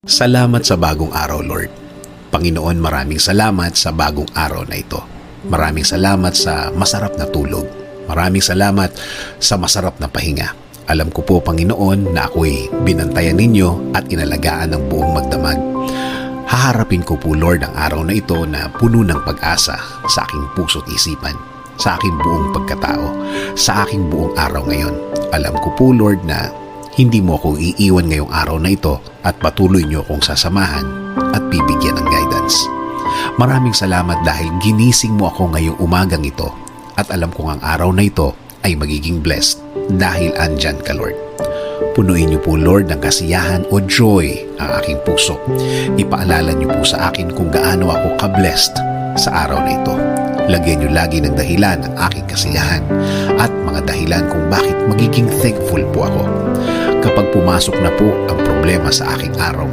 Salamat sa bagong araw, Lord. Panginoon, maraming salamat sa bagong araw na ito. Maraming salamat sa masarap na tulog. Maraming salamat sa masarap na pahinga. Alam ko po, Panginoon, na ako'y binantayan ninyo at inalagaan ng buong magdamag. Haharapin ko po, Lord, ang araw na ito na puno ng pag-asa sa aking puso't isipan, sa aking buong pagkatao, sa aking buong araw ngayon. Alam ko po, Lord, na hindi mo ako iiwan ngayong araw na ito at patuloy niyo akong sasamahan at bibigyan ng guidance. Maraming salamat dahil ginising mo ako ngayong umagang ito at alam kong ang araw na ito ay magiging blessed dahil andyan ka, Lord. Punuin niyo po, Lord, ng kasiyahan o joy ang aking puso. Ipaalala niyo po sa akin kung gaano ako ka-blessed sa araw na ito. Lagyan niyo lagi ng dahilan ang aking kasiyahan at mga dahilan kung bakit magiging thankful po ako. Kapag pumasok na po ang problema sa aking araw ngayon,